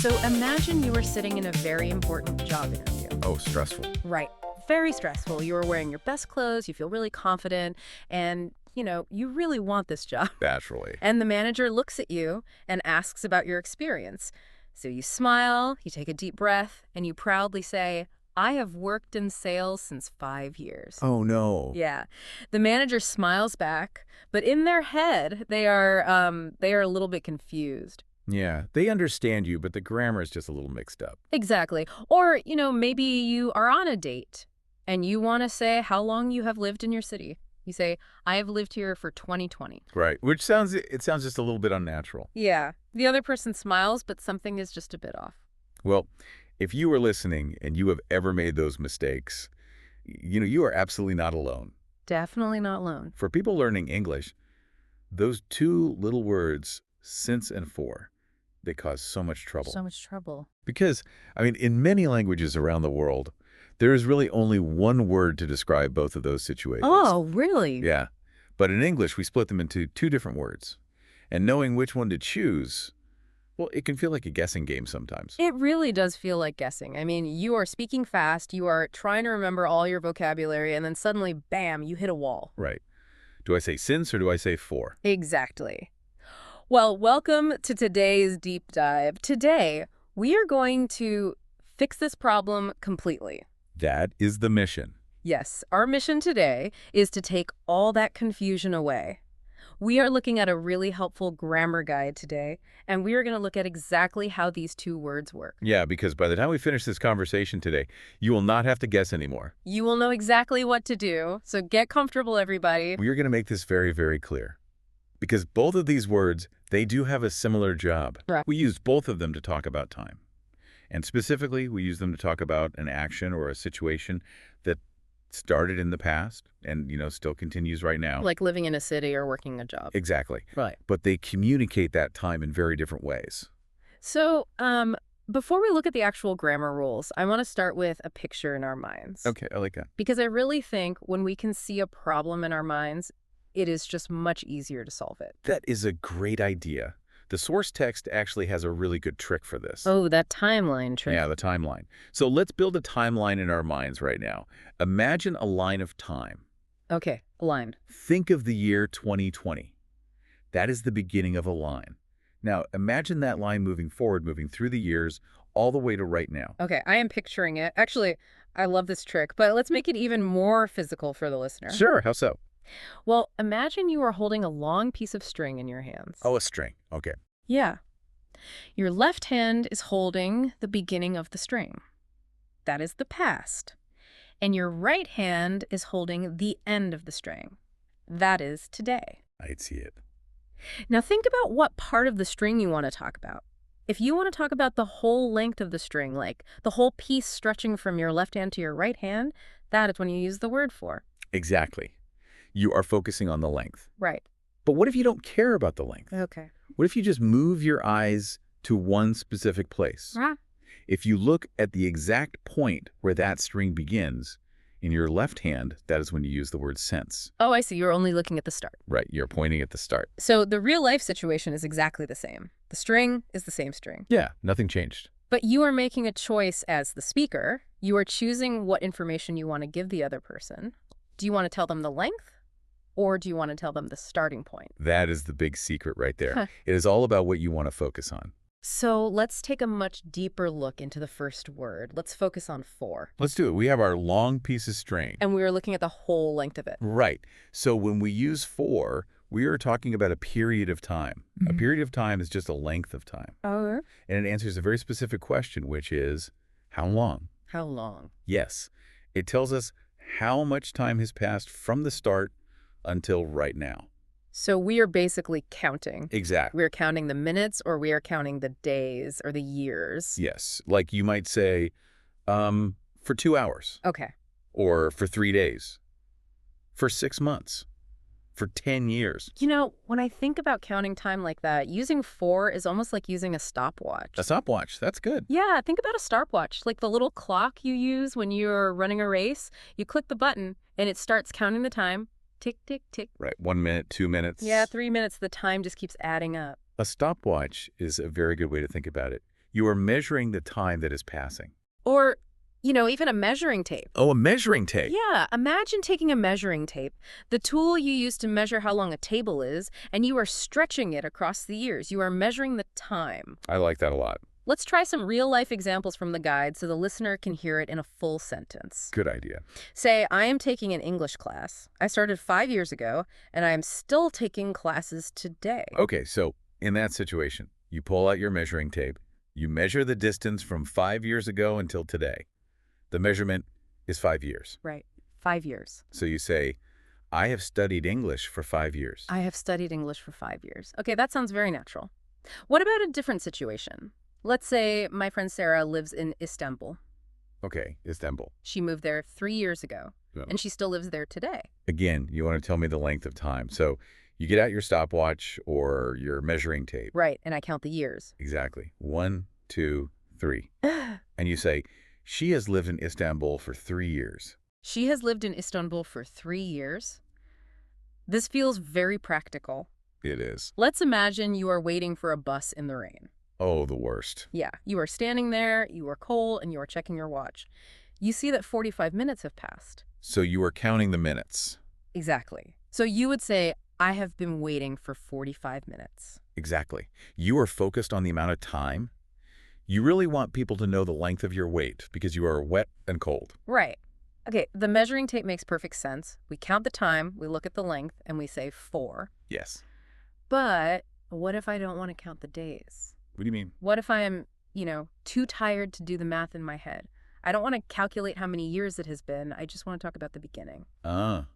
So imagine you were sitting in a very important job interview. Oh, stressful. Right. Very stressful. You are wearing your best clothes, you feel really confident, and, you really want this job. Naturally. And the manager looks at you and asks about your experience. So you smile, you take a deep breath, and you proudly say, I have worked in sales since 5 years. Oh, no. Yeah. The manager smiles back, but in their head, they are a little bit confused. Yeah, they understand you, but the grammar is just a little mixed up. Exactly. Or, maybe you are on a date and you want to say how long you have lived in your city. You say, I have lived here for 2020. Right, which sounds just a little bit unnatural. Yeah. The other person smiles, but something is just a bit off. Well, if you were listening and you have ever made those mistakes, you are absolutely not alone. Definitely not alone. For people learning English, those two little words, since and for, they cause so much trouble. So much trouble. Because, in many languages around the world, there is really only one word to describe both of those situations. Oh, really? Yeah. But in English, we split them into two different words. And knowing which one to choose, well, it can feel like a guessing game sometimes. It really does feel like guessing. You are speaking fast, you are trying to remember all your vocabulary, and then suddenly, bam, you hit a wall. Right. Do I say since or do I say for? Exactly. Well, welcome to today's deep dive. Today, we are going to fix this problem completely. That is the mission. Yes, our mission today is to take all that confusion away. We are looking at a really helpful grammar guide today, and we are going to look at exactly how these two words work. Yeah, because by the time we finish this conversation today, you will not have to guess anymore. You will know exactly what to do, so get comfortable, everybody. We are going to make this very, very clear. Because both of these words, they do have a similar job. Right. We use both of them to talk about time. And specifically, we use them to talk about an action or a situation that started in the past and, still continues right now. Like living in a city or working a job. Exactly. Right. But they communicate that time in very different ways. So, before we look at the actual grammar rules, I want to start with a picture in our minds. Okay, I like that. Because I really think when we can see a problem in our minds, it is just much easier to solve it. That is a great idea. The source text actually has a really good trick for this. Oh, that timeline trick. Yeah, the timeline. So let's build a timeline in our minds right now. Imagine a line of time. Okay, aligned. Think of the year 2020. That is the beginning of a line. Now, imagine that line moving forward, moving through the years, all the way to right now. Okay, I am picturing it. Actually, I love this trick, but let's make it even more physical for the listener. Sure, how so? Well, imagine you are holding a long piece of string in your hands. Oh, a string. Okay. Yeah. Your left hand is holding the beginning of the string. That is the past. And your right hand is holding the end of the string. That is today. I'd see it. Now think about what part of the string you want to talk about. If you want to talk about the whole length of the string, like the whole piece stretching from your left hand to your right hand, that is when you use the word for. Exactly. You are focusing on the length. Right. But what if you don't care about the length? Okay. What if you just move your eyes to one specific place? Ah. If you look at the exact point where that string begins, in your left hand, that is when you use the word since. Oh, I see. You're only looking at the start. Right, you're pointing at the start. So the real life situation is exactly the same. The string is the same string. Yeah, nothing changed. But you are making a choice as the speaker. You are choosing what information you want to give the other person. Do you want to tell them the length? Or do you want to tell them the starting point? That is the big secret right there. Huh. It is all about what you want to focus on. So let's take a much deeper look into the first word. Let's focus on for. Let's do it. We have our long piece of string. And we are looking at the whole length of it. Right. So when we use for, we are talking about a period of time. A period of time is just a length of time. Oh. And it answers a very specific question, which is, how long? How long? Yes. It tells us how much time has passed from the start until right now. So we are basically counting. Exactly. We're counting the minutes or we are counting the days or the years. Yes. Like you might say, for 2 hours. Okay. Or for 3 days. For 6 months. For 10 years. When I think about counting time like that, using for is almost like using a stopwatch. A stopwatch. That's good. Yeah, think about a stopwatch. Like the little clock you use when you're running a race. You click the button and it starts counting the time. Tick, tick, tick. Right. 1 minute, 2 minutes. Yeah, 3 minutes. The time just keeps adding up. A stopwatch is a very good way to think about it. You are measuring the time that is passing. Or, even a measuring tape. Oh, a measuring tape. Yeah, imagine taking a measuring tape, the tool you use to measure how long a table is, and you are stretching it across the years. You are measuring the time. I like that a lot. Let's try some real-life examples from the guide so the listener can hear it in a full sentence. Good idea. Say, I am taking an English class. I started 5 years ago, and I am still taking classes today. Okay, so in that situation, you pull out your measuring tape. You measure the distance from 5 years ago until today. The measurement is 5 years. Right, 5 years. So you say, I have studied English for 5 years. I have studied English for 5 years. Okay, that sounds very natural. What about a different situation? Let's say my friend Sarah lives in Istanbul. Okay, Istanbul. She moved there 3 years ago, Yeah. and she still lives there today. Again, you want to tell me the length of time. So you get out your stopwatch or your measuring tape. Right, and I count the years. Exactly. 1, 2, 3. And you say, she has lived in Istanbul for 3 years. She has lived in Istanbul for 3 years. This feels very practical. It is. Let's imagine you are waiting for a bus in the rain. Oh, the worst. Yeah, you are standing there, you are cold, and you are checking your watch. You see that 45 minutes have passed. So you are counting the minutes. Exactly. So you would say, I have been waiting for 45 minutes. Exactly. You are focused on the amount of time. You really want people to know the length of your wait because you are wet and cold. Right. Okay, the measuring tape makes perfect sense. We count the time, we look at the length, and we say 4. Yes. But what if I don't want to count the days? What do you mean? What if I am, too tired to do the math in my head? I don't want to calculate how many years it has been. I just want to talk about the beginning. Ah.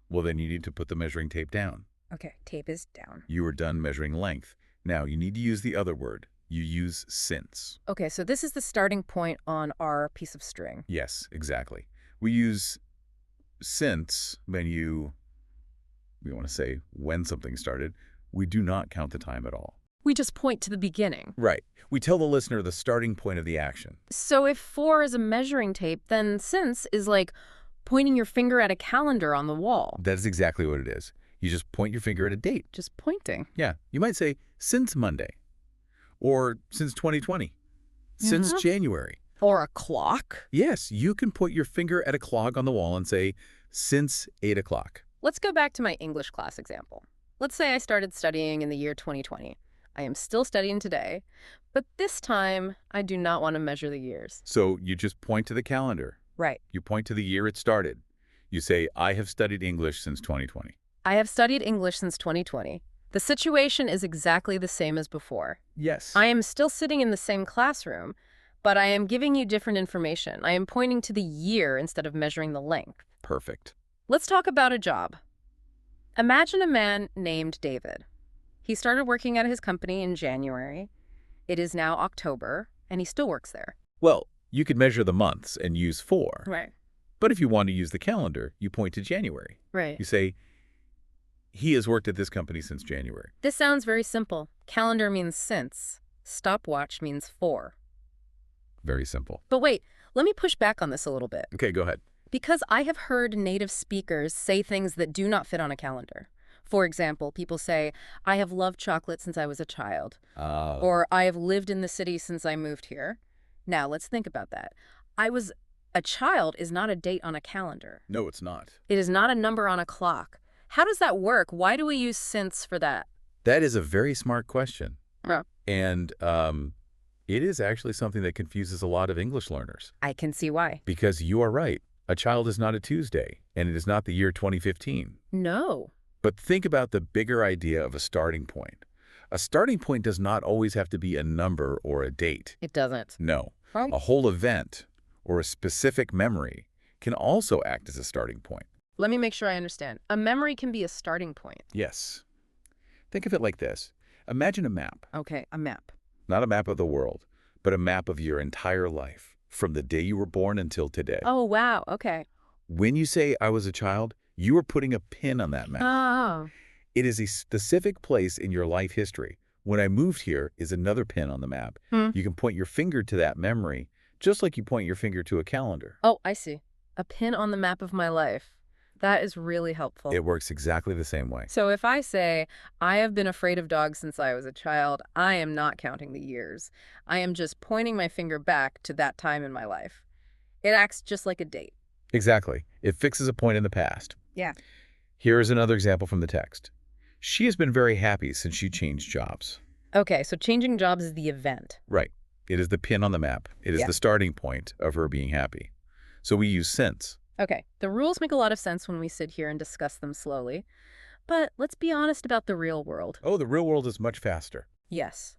Well, then you need to put the measuring tape down. Okay, tape is down. You are done measuring length. Now, you need to use the other word. You use since. Okay, so this is the starting point on our piece of string. Yes, exactly. We use since when we want to say when something started. We do not count the time at all. We just point to the beginning. Right. We tell the listener the starting point of the action. So if 4 is a measuring tape, then since is like pointing your finger at a calendar on the wall. That is exactly what it is. You just point your finger at a date. Just pointing. Yeah. You might say since Monday or since 2020, since January. Or a clock. Yes, you can put your finger at a clock on the wall and say since 8 o'clock. Let's go back to my English class example. Let's say I started studying in the year 2020. I am still studying today, but this time I do not want to measure the years. So you just point to the calendar. Right. You point to the year it started. You say, I have studied English since 2020. I have studied English since 2020. The situation is exactly the same as before. Yes. I am still sitting in the same classroom, but I am giving you different information. I am pointing to the year instead of measuring the length. Perfect. Let's talk about a job. Imagine a man named David. He started working at his company in January. It is now October, and he still works there. Well, you could measure the months and use 4. Right. But if you want to use the calendar, you point to January. Right. You say, he has worked at this company since January. This sounds very simple. Calendar means since. Stopwatch means 4. Very simple. But wait, let me push back on this a little bit. Okay, go ahead. Because I have heard native speakers say things that do not fit on a calendar. For example, people say, I have loved chocolate since I was a child. Or I have lived in the city since I moved here. Now, let's think about that. A child is not a date on a calendar. No, it's not. It is not a number on a clock. How does that work? Why do we use since for that? That is a very smart question. Yeah. And it is actually something that confuses a lot of English learners. I can see why. Because you are right. A child is not a Tuesday, and it is not the year 2015. No. But think about the bigger idea of a starting point. A starting point does not always have to be a number or a date. It doesn't. No. A whole event or a specific memory can also act as a starting point. Let me make sure I understand. A memory can be a starting point. Yes. Think of it like this. Imagine a map. Okay, a map. Not a map of the world, but a map of your entire life, from the day you were born until today. Oh, wow. Okay. When you say, I was a child, you are putting a pin on that map. Oh. It is a specific place in your life history. When I moved here is another pin on the map. You can point your finger to that memory, just like you point your finger to a calendar. Oh, I see. A pin on the map of my life. That is really helpful. It works exactly the same way. So if I say, I have been afraid of dogs since I was a child, I am not counting the years. I am just pointing my finger back to that time in my life. It acts just like a date. Exactly. It fixes a point in the past. Yeah. Here is another example from the text. She has been very happy since she changed jobs. Okay, so changing jobs is the event. Right. It is the pin on the map. It is Yeah. the starting point of her being happy. So we use since. Okay, the rules make a lot of sense when we sit here and discuss them slowly. But let's be honest about the real world. Oh, the real world is much faster. Yes.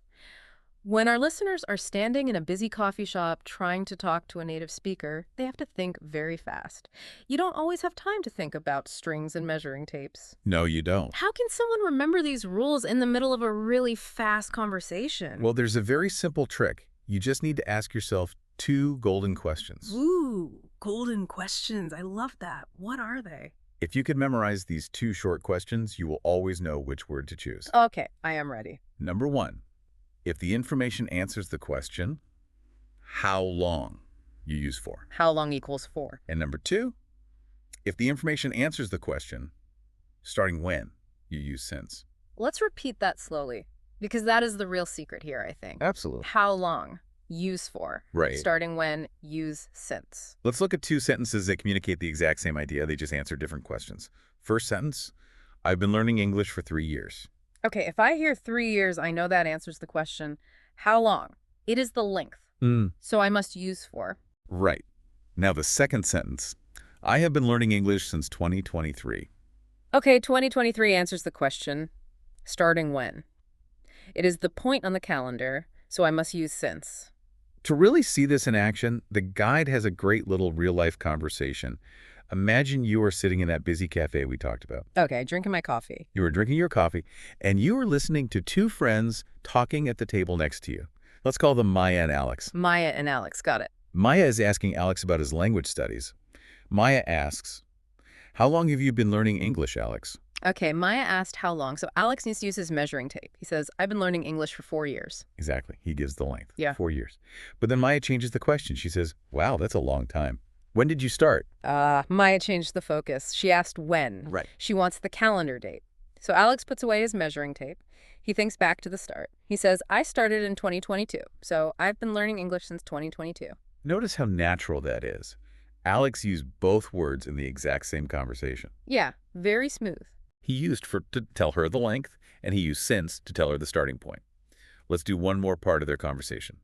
When our listeners are standing in a busy coffee shop trying to talk to a native speaker, they have to think very fast. You don't always have time to think about strings and measuring tapes. No, you don't. How can someone remember these rules in the middle of a really fast conversation? Well, there's a very simple trick. You just need to ask yourself 2 golden questions. Ooh, golden questions. I love that. What are they? If you could memorize these 2 short questions, you will always know which word to choose. Okay, I am ready. Number 1, if the information answers the question, how long, you use for. How long equals 4? And number 2, if the information answers the question, starting when, you use since. Let's repeat that slowly, because that is the real secret here, I think. Absolutely. How long, use for. Right. Starting when, use since. Let's look at 2 sentences that communicate the exact same idea. They just answer different questions. First sentence, I've been learning English for 3 years. Okay, if I hear 3 years, I know that answers the question, how long? It is the length. So I must use for. Right. Now the second sentence, I have been learning English since 2023. Okay, 2023 answers the question, starting when? It is the point on the calendar, so I must use since. To really see this in action, the guide has a great little real-life conversation. Imagine you are sitting in that busy cafe we talked about. Okay, drinking my coffee. You are drinking your coffee, and you are listening to 2 friends talking at the table next to you. Let's call them Maya and Alex. Maya and Alex, got it. Maya is asking Alex about his language studies. Maya asks, how long have you been learning English, Alex? Okay, Maya asked how long, so Alex needs to use his measuring tape. He says, I've been learning English for 4 years. Exactly. He gives the length. Yeah. 4 years. But then Maya changes the question. She says, wow, that's a long time. When did you start? Maya changed the focus. She asked when. Right. She wants the calendar date. So Alex puts away his measuring tape. He thinks back to the start. He says, I started in 2022, so I've been learning English since 2022. Notice how natural that is. Alex used both words in the exact same conversation. Yeah, very smooth. He used for to tell her the length, and he used since to tell her the starting point. Let's do one more part of their conversation.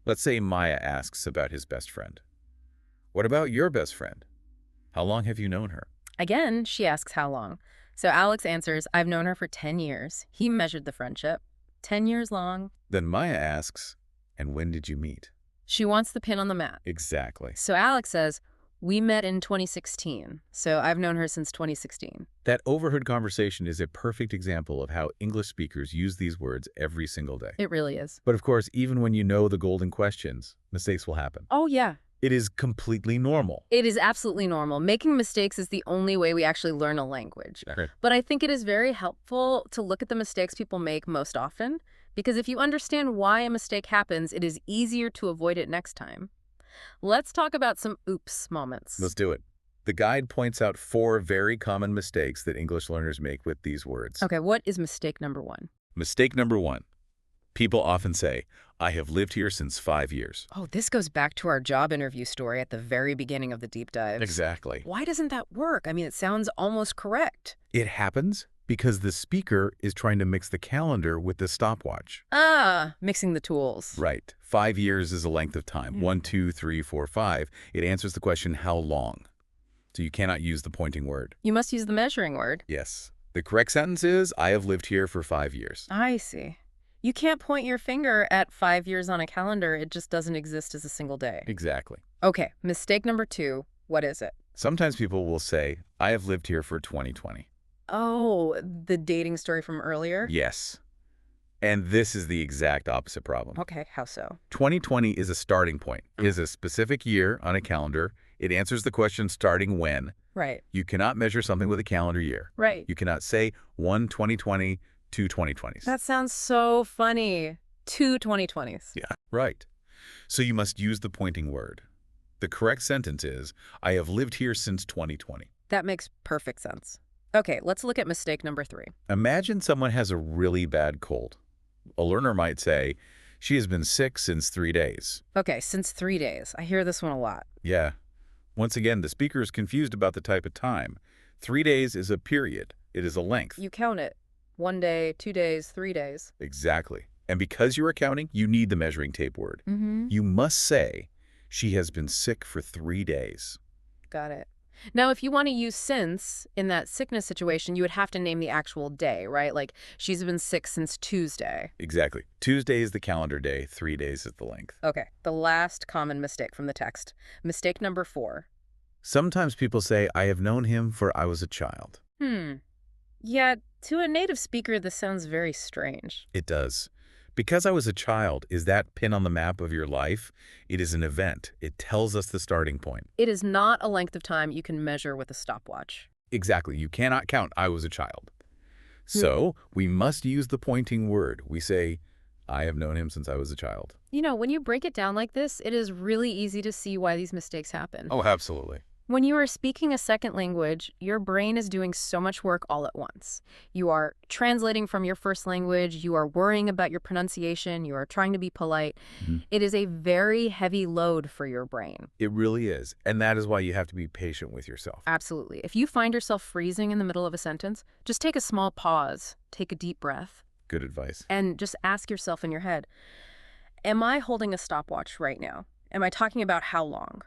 Let's say Maya asks about his best friend. What about your best friend? How long have you known her? Again, she asks how long. So Alex answers, I've known her for 10 years. He measured the friendship. 10 years long. Then Maya asks, and when did you meet? She wants the pin on the map. Exactly. So Alex says, we met in 2016. So I've known her since 2016. That overheard conversation is a perfect example of how English speakers use these words every single day. It really is. But of course, even when you know the golden questions, mistakes will happen. Oh, yeah. It is completely normal. It is absolutely normal. Making mistakes is the only way we actually learn a language. Right. But I think it is very helpful to look at the mistakes people make most often, because if you understand why a mistake happens, it is easier to avoid it next time. Let's talk about some oops moments. Let's do it. The guide points out 4 very common mistakes that English learners make with these words. Okay, what is mistake number 1? Mistake number 1. People often say, I have lived here since 5 years. Oh, this goes back to our job interview story at the very beginning of the deep dives. Exactly. Why doesn't that work? I mean, it sounds almost correct. It happens because the speaker is trying to mix the calendar with the stopwatch. Mixing the tools. Right. 5 years is a length of time. 1, 2, 3, 4, 5. It answers the question, how long? So you cannot use the pointing word. You must use the measuring word. Yes. The correct sentence is, I have lived here for 5 years. I see. You can't point your finger at 5 years on a calendar. It just doesn't exist as a single day. Exactly. Okay, mistake number 2. What is it? Sometimes people will say, I have lived here for 2020. Oh, the dating story from earlier? Yes. And this is the exact opposite problem. Okay, how so? 2020 is a starting point. It is a specific year on a calendar. It answers the question starting when. Right. You cannot measure something with a calendar year. Right. You cannot say 1/2020, 2 2020s. That sounds so funny. 2 2020s. Yeah, right. So you must use the pointing word. The correct sentence is, I have lived here since 2020. That makes perfect sense. Okay, let's look at mistake number 3. Imagine someone has a really bad cold. A learner might say, she has been sick since 3 days. Okay, since 3 days. I hear this one a lot. Yeah. Once again, the speaker is confused about the type of time. 3 days is a period. It is a length. You count it. 1 day, 2 days, 3 days. Exactly. And because you are counting, you need the measuring tape word. Mm-hmm. You must say, she has been sick for 3 days. Got it. Now, if you want to use since in that sickness situation, you would have to name the actual day, right? Like, she's been sick since Tuesday. Exactly. Tuesday is the calendar day. 3 days is the length. Okay, the last common mistake from the text. Mistake number 4. Sometimes people say, I have known him for I was a child. Yeah, to a native speaker, this sounds very strange. It does. Because I was a child is that pin on the map of your life. It is an event. It tells us the starting point. It is not a length of time you can measure with a stopwatch. Exactly. You cannot count I was a child. So we must use the pointing word. We say, I have known him since I was a child. You know, when you break it down like this, it is really easy to see why these mistakes happen. Oh, absolutely. When you are speaking a second language, your brain is doing so much work all at once. You are translating from your first language, you are worrying about your pronunciation, you are trying to be polite. It is a very heavy load for your brain. It really is. And that is why you have to be patient with yourself. Absolutely. If you find yourself freezing in the middle of a sentence, just take a small pause, take a deep breath, Good advice. and just ask yourself in your head, am I holding a stopwatch right now? Am I talking about how long?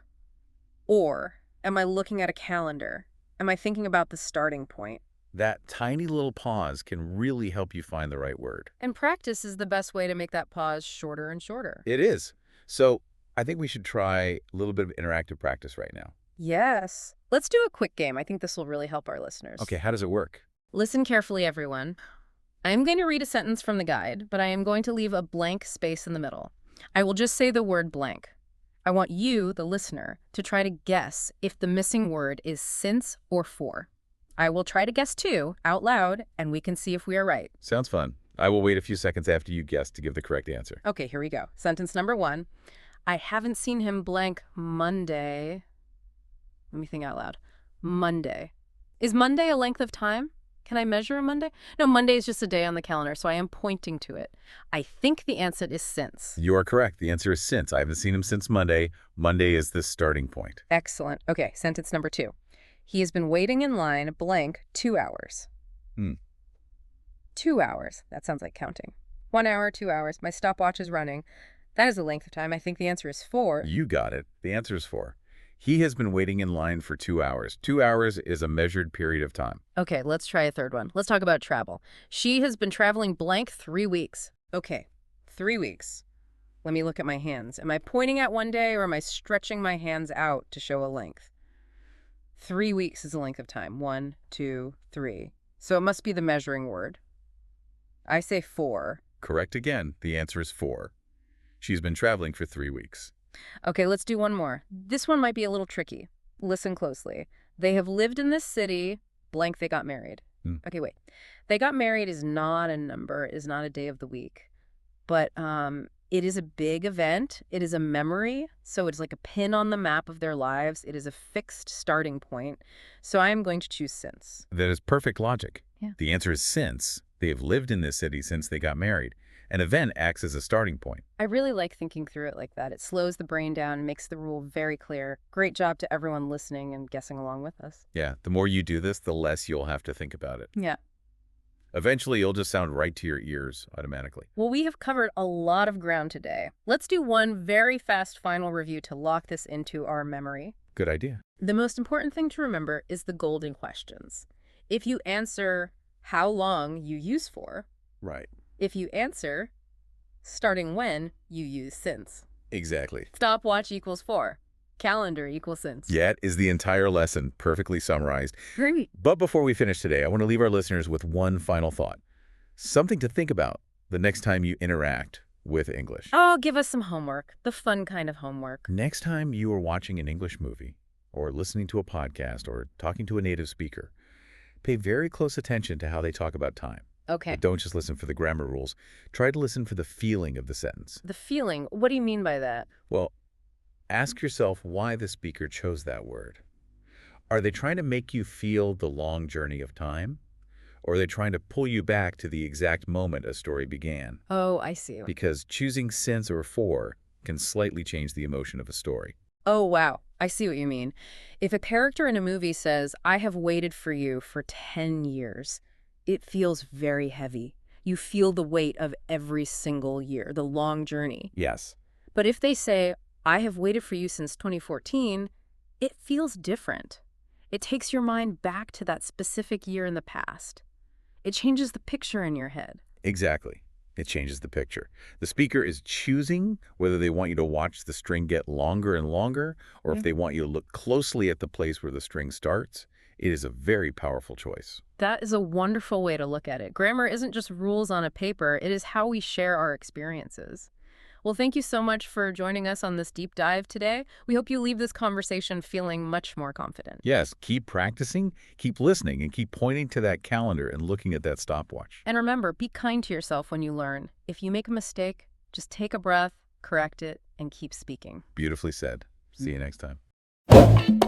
Or am I looking at a calendar? Am I thinking about the starting point? That tiny little pause can really help you find the right word. And practice is the best way to make that pause shorter and shorter. It is. So I think we should try a little bit of interactive practice right now. Yes. Let's do a quick game. I think this will really help our listeners. Okay, how does it work? Listen carefully, everyone. I am going to read a sentence from the guide, but I am going to leave a blank space in the middle. I will just say the word blank. I want you, the listener, to try to guess if the missing word is since or for. I will try to guess too, out loud, and we can see if we are right. Sounds fun. I will wait a few seconds after you guess to give the correct answer. Okay, here we go. Sentence number 1. I haven't seen him blank Monday. Let me think out loud. Monday. Is Monday a length of time? Can I measure a Monday? No, Monday is just a day on the calendar, so I am pointing to it. I think the answer is since. You are correct. The answer is since. I haven't seen him since Monday. Monday is the starting point. Excellent. Okay, sentence number 2. He has been waiting in line blank 2 hours. 2 hours. That sounds like counting. 1 hour, 2 hours. My stopwatch is running. That is a length of time. I think the answer is 4. You got it. The answer is 4. He has been waiting in line for 2 hours. 2 hours is a measured period of time. Okay, let's try a third one. Let's talk about travel. She has been traveling blank 3 weeks. Okay, 3 weeks. Let me look at my hands. Am I pointing at one day or am I stretching my hands out to show a length? 3 weeks is a length of time. 1, 2, 3. So it must be the measuring word. I say 4. Correct again. The answer is 4. She's been traveling for 3 weeks. Okay, let's do one more. This one might be a little tricky. Listen closely. They have lived in this city, blank they got married. Okay, wait. They got married is not a number, is not a day of the week. But it is a big event. It is a memory. So it's like a pin on the map of their lives. It is a fixed starting point. So I am going to choose since. That is perfect logic. Yeah. The answer is since. They have lived in this city since they got married. An event acts as a starting point. I really like thinking through it like that. It slows the brain down and makes the rule very clear. Great job to everyone listening and guessing along with us. Yeah, the more you do this, the less you'll have to think about it. Yeah. Eventually, it'll just sound right to your ears automatically. Well, we have covered a lot of ground today. Let's do one very fast final review to lock this into our memory. Good idea. The most important thing to remember is the golden questions. If you answer how long, you use for. Right. If you answer starting when, you use since. Exactly. Stopwatch equals for. Calendar equals since. That is the entire lesson, perfectly summarized. Great. But before we finish today, I want to leave our listeners with one final thought. Something to think about the next time you interact with English. Oh, give us some homework. The fun kind of homework. Next time you are watching an English movie, or listening to a podcast, or talking to a native speaker, pay very close attention to how they talk about time. Okay. But don't just listen for the grammar rules. Try to listen for the feeling of the sentence. The feeling. What do you mean by that? Well, ask yourself why the speaker chose that word. Are they trying to make you feel the long journey of time? Or are they trying to pull you back to the exact moment a story began? Oh, I see. Because choosing since or for can slightly change the emotion of a story. Oh, wow. I see what you mean. If a character in a movie says, I have waited for you for 10 years, it feels very heavy. You feel the weight of every single year, the long journey. Yes. But if they say, I have waited for you since 2014, it feels different. It takes your mind back to that specific year in the past. It changes the picture in your head. Exactly. It changes the picture. The speaker is choosing whether they want you to watch the string get longer and longer, or if they want you to look closely at the place where the string starts. It is a very powerful choice. That is a wonderful way to look at it. Grammar isn't just rules on a paper, it is how we share our experiences. Well, thank you so much for joining us on this deep dive today. We hope you leave this conversation feeling much more confident. Yes, keep practicing, keep listening, and keep pointing to that calendar and looking at that stopwatch. And remember, be kind to yourself when you learn. If you make a mistake, just take a breath, correct it, and keep speaking. Beautifully said. See you next time.